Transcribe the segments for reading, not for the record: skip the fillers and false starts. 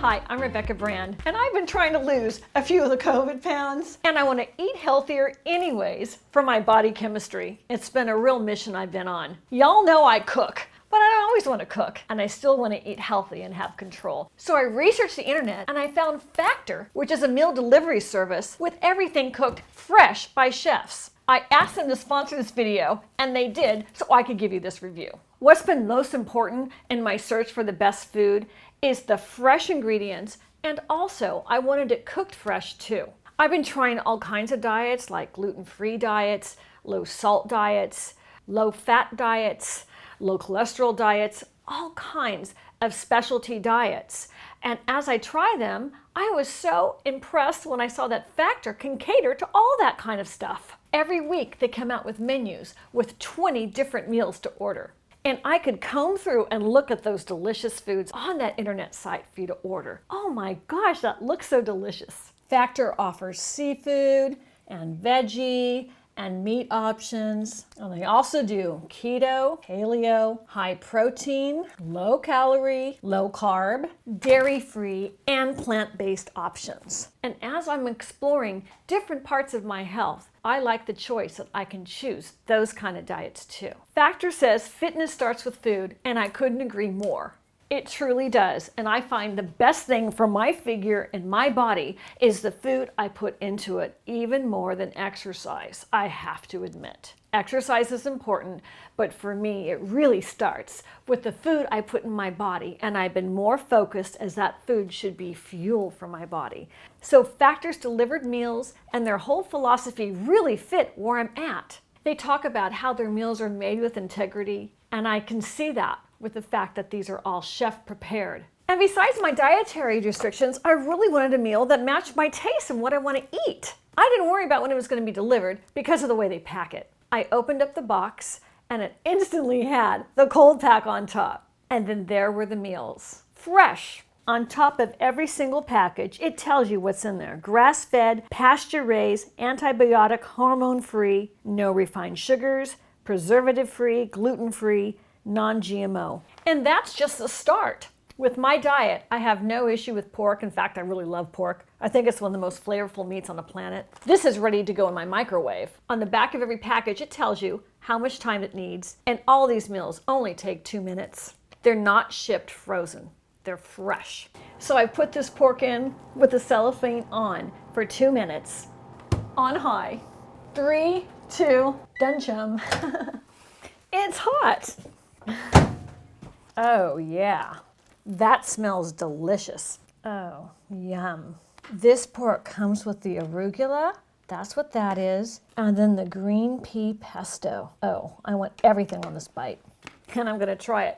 Hi, I'm Rebecca Brand, and I've been trying to lose a few of the COVID pounds, and I want to eat healthier anyways for my body chemistry. It's been a real mission I've been on. Y'all know I cook, but I don't always want to cook, and I still want to eat healthy and have control. So I researched the internet, and I found Factor, which is a meal delivery service with everything cooked fresh by chefs. I asked them to sponsor this video, and they did, so I could give you this review. What's been most important in my search for the best food is the fresh ingredients, and also I wanted it cooked fresh too. I've been trying all kinds of diets like gluten-free diets, low salt diets, low fat diets, low cholesterol diets, all kinds of specialty diets. And as I try them, I was so impressed when I saw that Factor can cater to all that kind of stuff. Every week they come out with menus with 20 different meals to order. And I could comb through and look at those delicious foods on that internet site for you to order. Oh my gosh, that looks so delicious. Factor offers seafood and veggie and meat options. And they also do keto, paleo, high protein, low calorie, low carb, dairy-free, and plant-based options. And as I'm exploring different parts of my health, I like the choice that I can choose those kind of diets too. Factor says fitness starts with food, and I couldn't agree more. It truly does, and I find the best thing for my figure and my body is the food I put into it, even more than exercise, I have to admit. Exercise is important, but for me, it really starts with the food I put in my body, and I've been more focused as that food should be fuel for my body. So Factor's delivered meals and their whole philosophy really fit where I'm at. They talk about how their meals are made with integrity, and I can see that with the fact that these are all chef prepared. And besides my dietary restrictions, I really wanted a meal that matched my taste and what I want to eat. I didn't worry about when it was going to be delivered because of the way they pack it. I opened up the box and it instantly had the cold pack on top. And then there were the meals. Fresh. On top of every single package, it tells you what's in there. Grass-fed, pasture-raised, antibiotic, hormone-free, no refined sugars, preservative-free, gluten-free, non-GMO. And that's just the start. With my diet, I have no issue with pork. In fact, I really love pork. I think it's one of the most flavorful meats on the planet. This is ready to go in my microwave. On the back of every package, it tells you how much time it needs, and all these meals only take 2 minutes. They're not shipped frozen. They're fresh. So I put this pork in with the cellophane on for 2 minutes. On high. 3, 2, done chum. It's hot. Oh yeah, that smells delicious. Oh, yum. This pork comes with the arugula, that's what that is, and then the green pea pesto. Oh, I want everything on this bite. And I'm gonna try it.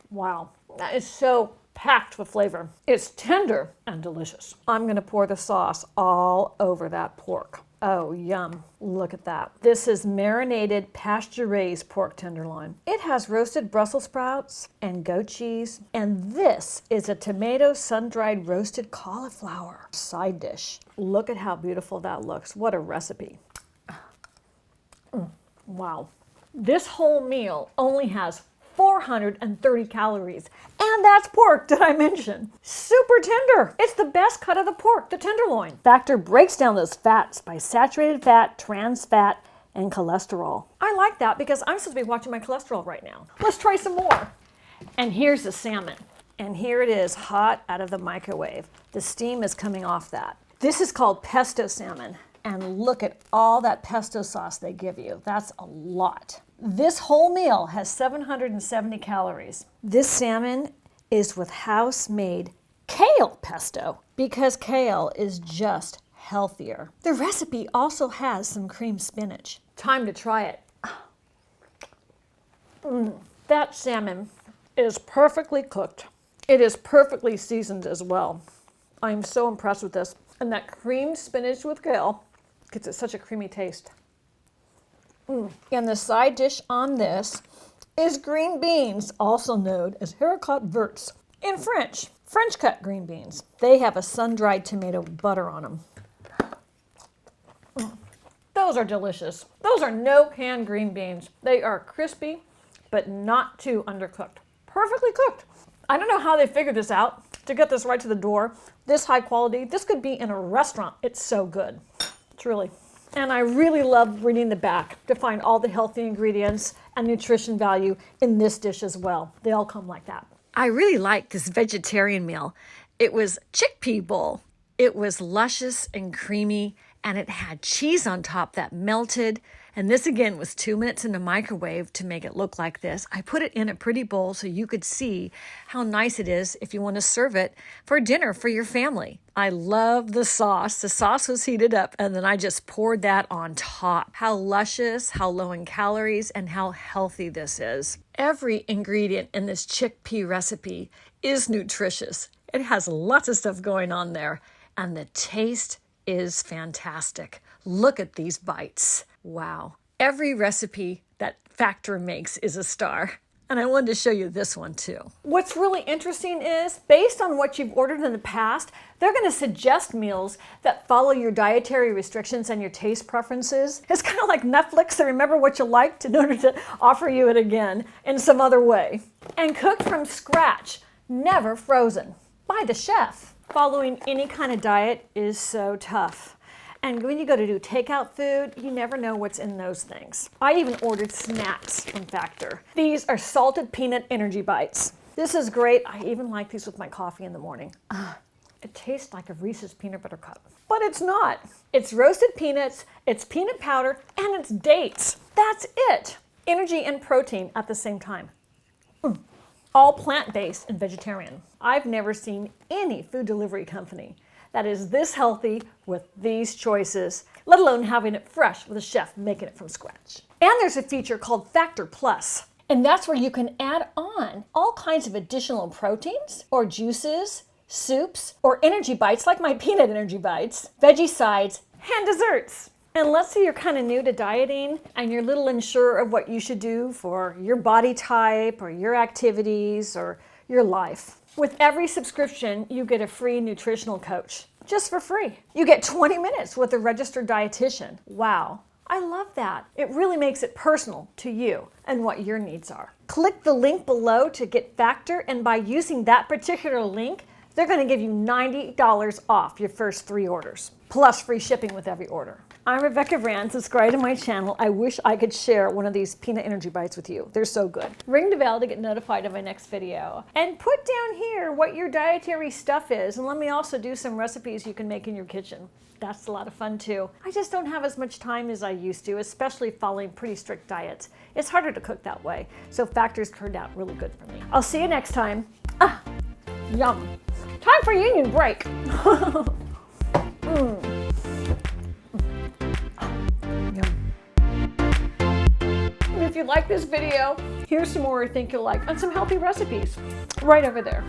Wow, that is so packed with flavor. It's tender and delicious. I'm gonna pour the sauce all over that pork. Oh, yum. Look at that. This is marinated pasture-raised pork tenderloin. It has roasted Brussels sprouts and goat cheese. And this is a tomato sun-dried roasted cauliflower side dish. Look at how beautiful that looks. What a recipe. Wow. This whole meal only has 430 calories. And that's pork, did I mention? Super tender. It's the best cut of the pork, the tenderloin. Factor breaks down those fats by saturated fat, trans fat, and cholesterol. I like that because I'm supposed to be watching my cholesterol right now. Let's try some more. And here's the salmon. And here it is, hot out of the microwave. The steam is coming off that. This is called pesto salmon. And look at all that pesto sauce they give you. That's a lot. This whole meal has 770 calories. This salmon is with house-made kale pesto because kale is just healthier. The recipe also has some cream spinach. Time to try it. That salmon is perfectly cooked. It is perfectly seasoned as well. I'm so impressed with this. And that cream spinach with kale gives it such a creamy taste. And the side dish on this is green beans, also known as haricot verts in French. French cut green beans. They have a sun-dried tomato butter on them. Those are delicious. Those are no canned green beans. They are crispy, but not too undercooked. Perfectly cooked. I don't know how they figured this out to get this right to the door. This high quality, this could be in a restaurant. It's so good, truly. And I really love reading the back to find all the healthy ingredients and nutrition value in this dish as well. They all come like that. I really liked this vegetarian meal. It was Chickpea Bowl. It was luscious and creamy, and it had cheese on top that melted. And this again was 2 minutes in the microwave to make it look like this. I put it in a pretty bowl so you could see how nice it is if you want to serve it for dinner for your family. I love the sauce. The sauce was heated up and then I just poured that on top. How luscious, how low in calories, and how healthy this is. Every ingredient in this chickpea recipe is nutritious. It has lots of stuff going on there, and the taste is fantastic. Look at these bites. Wow. Every recipe that Factor makes is a star. And I wanted to show you this one too. What's really interesting is, based on what you've ordered in the past, they're going to suggest meals that follow your dietary restrictions and your taste preferences. It's kind of like Netflix. They remember what you liked in order to offer you it again in some other way. And cooked from scratch, never frozen, by the chef. Following any kind of diet is so tough. And when you go to do takeout food, you never know what's in those things. I even ordered snacks from Factor. These are salted peanut energy bites. This is great. I even like these with my coffee in the morning. It tastes like a Reese's peanut butter cup. But it's not. It's roasted peanuts, it's peanut powder, and it's dates. That's it. Energy and protein at the same time. All plant-based and vegetarian. I've never seen any food delivery company that is this healthy with these choices, let alone having it fresh with a chef making it from scratch. And there's a feature called Factor Plus, and that's where you can add on all kinds of additional proteins or juices, soups, or energy bites like my peanut energy bites, veggie sides, and desserts. And let's say you're kind of new to dieting and you're a little unsure of what you should do for your body type or your activities or your life. With every subscription, you get a free nutritional coach, just for free. You get 20 minutes with a registered dietitian. Wow, I love that. It really makes it personal to you and what your needs are. Click the link below to get Factor, and by using that particular link, they're going to give you $90 off your first 3 orders, plus free shipping with every order. I'm Rebecca Brand. Subscribe to my channel. I wish I could share one of these peanut energy bites with you. They're so good. Ring the bell to get notified of my next video. And put down here what your dietary stuff is, and let me also do some recipes you can make in your kitchen. That's a lot of fun too. I just don't have as much time as I used to, especially following pretty strict diets. It's harder to cook that way, so Factor's turned out really good for me. I'll see you next time. Yum. Time for union break. If you like this video, here's some more I think you'll like, and some healthy recipes right over there.